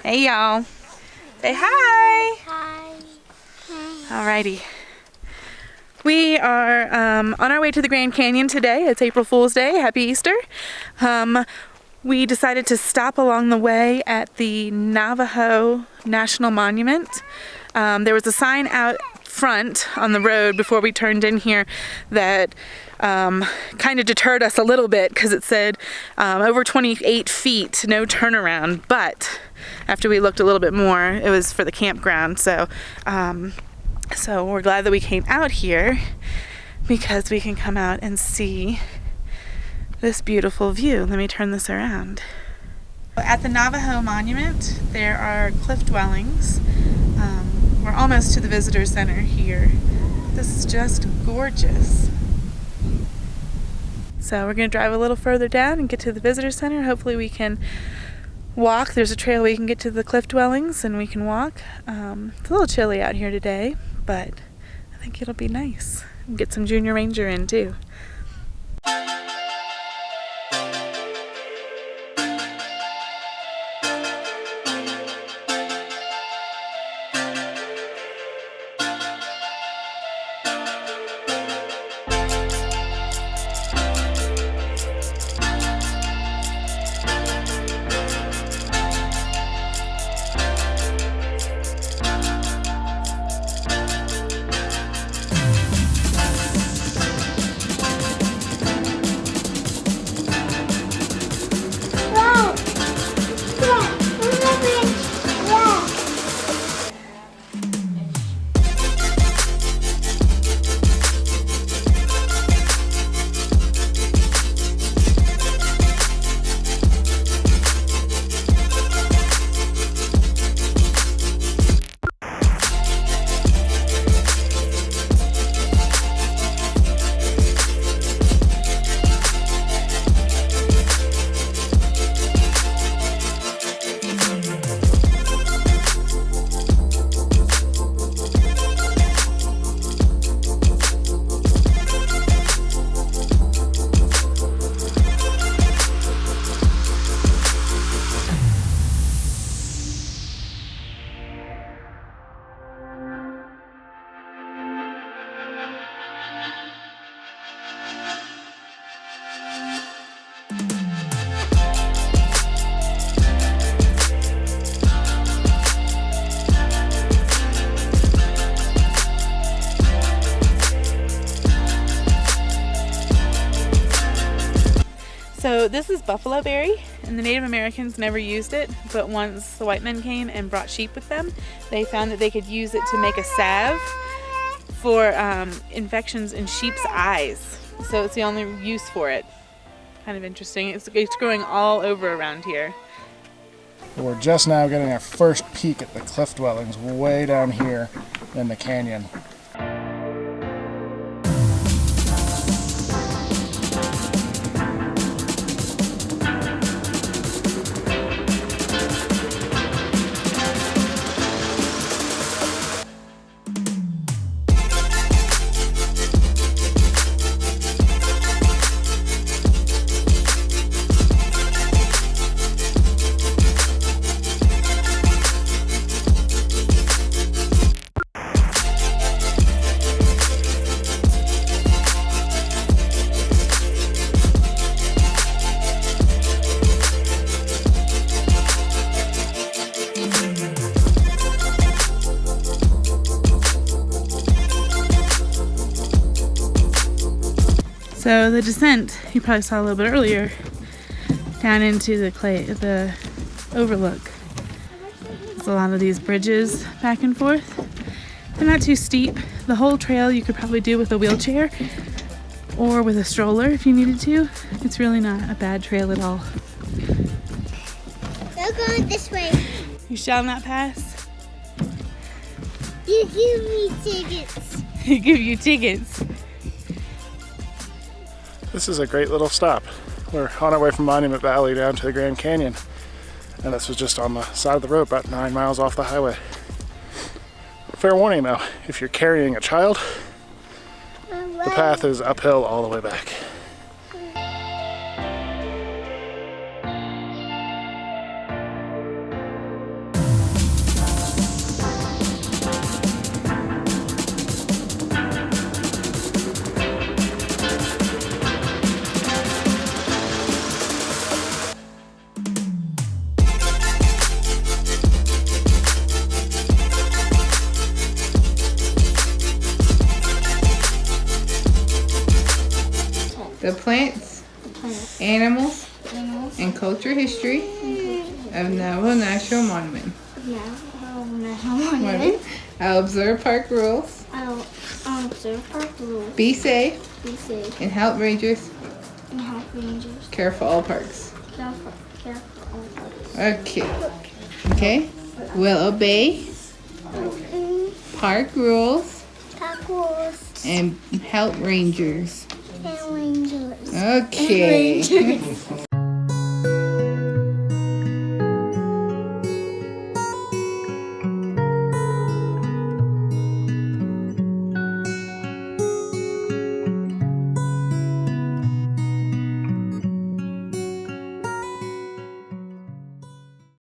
Hey y'all. Say hi. Hi. Alrighty. We are on our way to the Grand Canyon today. It's April Fool's Day. Happy Easter. We decided to stop along the way at the Navajo National Monument. There was a sign out front on the road before we turned in here that kind of deterred us a little bit because it said over 28 feet, no turnaround. But after we looked a little bit more, it was for the campground. So we're glad that we came out here because we can come out and see this beautiful view. Let me turn this around. At the Navajo Monument, there are cliff dwellings. We're almost to the visitor center here. This is just gorgeous. So we're going to drive a little further down and get to the visitor center. Hopefully we can walk. There's a trail we can get to the cliff dwellings and we can walk. It's a little chilly out here today, but I think it'll be nice. And get some Junior Ranger in too. So this is buffalo berry, and the Native Americans never used it, but once the white men came and brought sheep with them, they found that they could use it to make a salve for infections in sheep's eyes. So it's the only use for it. Kind of interesting. It's growing all over around here. We're just now getting our first peek at the cliff dwellings way down here in the canyon. So the descent, you probably saw a little bit earlier, down into the overlook. There's a lot of these bridges back and forth. They're not too steep. The whole trail you could probably do with a wheelchair or with a stroller if you needed to. It's really not a bad trail at all. We're going this way. You shall not pass. You give me tickets. They give you tickets. This is a great little stop. We're on our way from Monument Valley down to the Grand Canyon, and this was just on the side of the road, about 9 miles off the highway. Fair warning though, if you're carrying a child, the path is uphill all the way back. the plants, Plants. animals, Animals. and cultural history of Navajo National Monument. Navajo National Monument. I'll observe park rules, I'll observe park rules. be safe, Be safe. and help rangers And help rangers. care for all parks. Care for all parks. Okay. Okay. Will obey park rules Park rules. and help rangers. And rangers. Okay. Rangers.